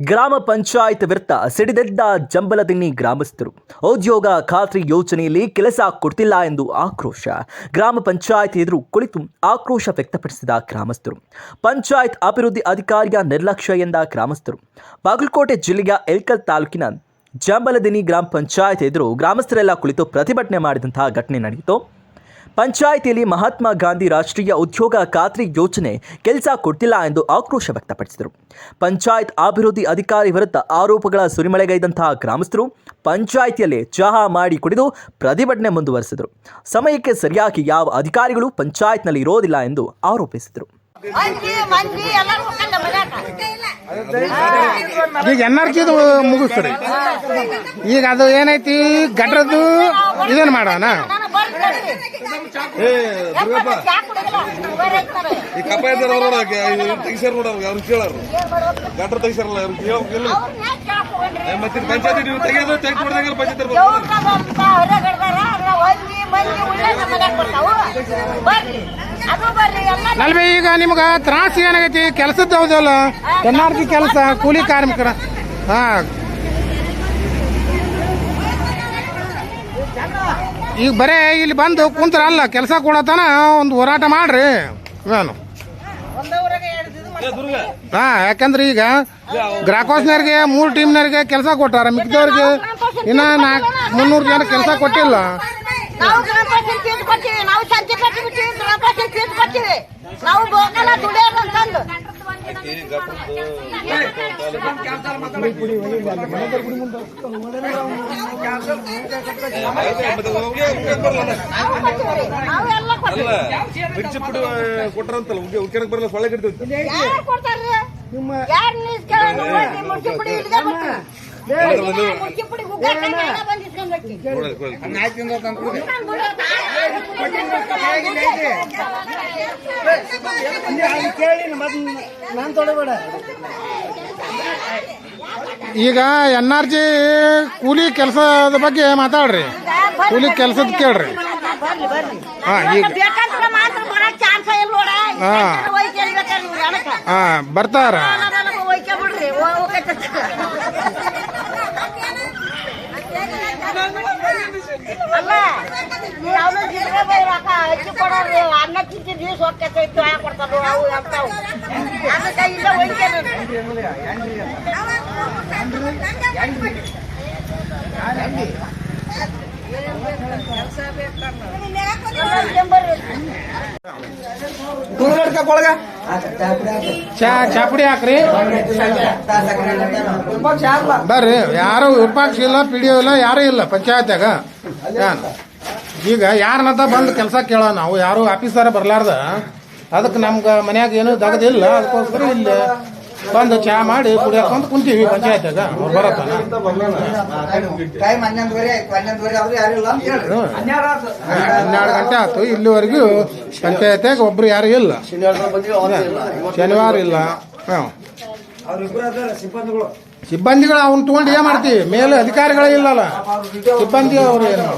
ಗ್ರಾಮ ಪಂಚಾಯತ್ ವಿರುದ್ಧ ಸಿಡಿದೆದ್ದ ಜಂಬಲದಿನ್ನಿ ಗ್ರಾಮಸ್ಥರು. ಉದ್ಯೋಗ ಖಾತ್ರಿ ಯೋಜನೆಯಲ್ಲಿ ಕೆಲಸ ಕೊಡ್ತಿಲ್ಲ ಎಂದು ಆಕ್ರೋಶ. ಗ್ರಾಮ ಪಂಚಾಯತ್ ಎದುರು ಕುಳಿತು ಆಕ್ರೋಶ ವ್ಯಕ್ತಪಡಿಸಿದ ಗ್ರಾಮಸ್ಥರು. ಪಂಚಾಯತ್ ಅಭಿವೃದ್ಧಿ ಅಧಿಕಾರಿಯ ನಿರ್ಲಕ್ಷ್ಯ ಎಂದ ಗ್ರಾಮಸ್ಥರು. ಬಾಗಲಕೋಟೆ ಜಿಲ್ಲೆಯ ಎಲ್ಕಲ್ ತಾಲೂಕಿನ ಜಂಬಲದಿನ್ನಿ ಗ್ರಾಮ ಪಂಚಾಯತ್ ಎದುರು ಗ್ರಾಮಸ್ಥರೆಲ್ಲ ಕುಳಿತು ಪ್ರತಿಭಟನೆ ಮಾಡಿದಂತಹ ಘಟನೆ ನಡೆಯಿತು. ಪಂಚಾಯಿತಿಯಲ್ಲಿ ಮಹಾತ್ಮ ಗಾಂಧಿ ರಾಷ್ಟ್ರೀಯ ಉದ್ಯೋಗ ಖಾತ್ರಿ ಯೋಜನೆ ಕೆಲಸ ಕೊಡ್ತಿಲ್ಲ ಎಂದು ಆಕ್ರೋಶ ವ್ಯಕ್ತಪಡಿಸಿದರು. ಪಂಚಾಯತ್ ಅಭಿವೃದ್ಧಿ ಅಧಿಕಾರಿ ವಿರುದ್ಧ ಆರೋಪಗಳ ಸುರಿಮಳೆಗೈದಂತಹ ಗ್ರಾಮಸ್ಥರು ಪಂಚಾಯಿತಿಯಲ್ಲಿ ಚಹಾ ಮಾಡಿ ಕುಡಿದು ಪ್ರತಿಭಟನೆ ಮುಂದುವರೆಸಿದರು. ಸಮಯಕ್ಕೆ ಸರಿಯಾಗಿ ಯಾವ ಅಧಿಕಾರಿಗಳು ಪಂಚಾಯತ್ನಲ್ಲಿ ಇರೋದಿಲ್ಲ ಎಂದು ಆರೋಪಿಸಿದರು. ಈಗ NRC ಮುಗಿಸ್ತಾರೆ. ಈಗ ಅದು ಏನೈತಿ ಗಟ್ರದ್ದು ಇದನ್ನ ಮಾಡೋಣ. ಈ ಕಪಾಯದಾರ ತೆಗಿಸಾರ ನೋಡ ಅವ್ರು ಕೇಳಾರ ಗಟ್ರ ತೆಗಿಸಾರಲ್ಲ ಅವ್ರು ಮತ್ತೆ ಪಂಚಾಯತ್ ತೆಗೆಯೋದು ತೆಗೆದುಕೊಡ್ದಂಗಿಲ್ಲ ಪಂಚಾಯತ್ ನಲ್ವೇ. ಈಗ ನಿಮ್ಗ ತ್ರಾಸ ಏನಾಗೈತಿ ಕೆಲಸದ ಹೌದಲ್ಲ NRC ಕೆಲಸ ಕೂಲಿ ಕಾರ್ಮಿಕರ. ಈಗ ಬರೇ ಇಲ್ಲಿ ಬಂದು ಕುಂತ್ರ ಅಲ್ಲ ಕೆಲಸ ಕೊಡತನ ಒಂದು ಹೋರಾಟ ಮಾಡ್ರಿ. ಏನು ಯಾಕಂದ್ರೆ ಈಗ ಗ್ರಾಹಕೋಸ್ನವ್ರಿಗೆ 3 ಟೀಮ್ನವ್ರಿಗೆ ಕೆಲಸ ಕೊಟ್ಟಾರ, ಮಿಕ್ಕಿದವ್ರಿಗೆ ಇನ್ನ 300 ಜನ ಕೆಲಸ ಕೊಟ್ಟಿಲ್ಲ. ಮಿರ್ಚಿ ಪುಡಿ ಕೊಟ್ಟಾರಂತಲ್ಲ ಉಗ್ಯಾನಕ್ ಬರಲ್ಲ ಸೊಳ್ಳೆ ಕಟ್ತೀವಿ. ಈಗ NRC ಕೂಲಿ ಕೆಲಸದ ಬಗ್ಗೆ ಮಾತಾಡ್ರಿ. ಕೂಲಿ ಕೆಲಸದ ಕೇಳ್ರಿ. ಬರ್ತಾರ. ಅನ್ನ ತಿಂತಿ ದಿವಸ ಹೋಗ್ತೈತೆ ಕೊಡ್ತಾರ ಅವು ಅಂತಾವು ಅದಕ್ಕೆ ಇಲ್ಲ ಚಾಪುಡಿ ಹಾಕ್ರಿ ಬರ್ರಿ. ಯಾರು ವಿಪಕ್ಷ ಇಲ್ಲ, PDO ಇಲ್ಲ, ಯಾರು ಇಲ್ಲ ಪಂಚಾಯತ್ಯಾಗ. ಈಗ ಯಾರನ್ನಂತ ಬಂದು ಕೆಲಸ ಕೇಳೋ ನಾವು ಯಾರು ಆಫೀಸರ್ ಬರ್ಲಾರ್ದ ಅದಕ್ಕೆ ನಮ್ಗೆ ಮನ್ಯಾಗ ಏನು ದಗದಿಲ್ಲ. ಅದಕ್ಕೋಸ್ಕರ ಇಲ್ಲಿ ಬಂದು ಚಹಾ ಮಾಡಿ ಕುಡಿಯಾಕೊಂತ ಕುಂತೀವಿ ಪಂಚಾಯತ್ಯಾಗ. ಅವ್ರು ಬರತ್ತಾನ 12 ಗಂಟೆ ಆಯ್ತು, ಇಲ್ಲಿವರೆಗೂ ಪಂಚಾಯತ್ಯಾಗ ಒಬ್ರು ಯಾರು ಇಲ್ಲ. ಶನಿವಾರ ಇಲ್ಲ. ಸಿಬ್ಬಂದಿಗಳು ಅವ್ನ ತಗೊಂಡು ಏನ್ ಮಾಡ್ತೀವಿ, ಮೇಲೆ ಅಧಿಕಾರಿಗಳೇ ಇಲ್ಲಲ್ಲ, ಸಿಬ್ಬಂದಿ ಅವ್ರು ಏನು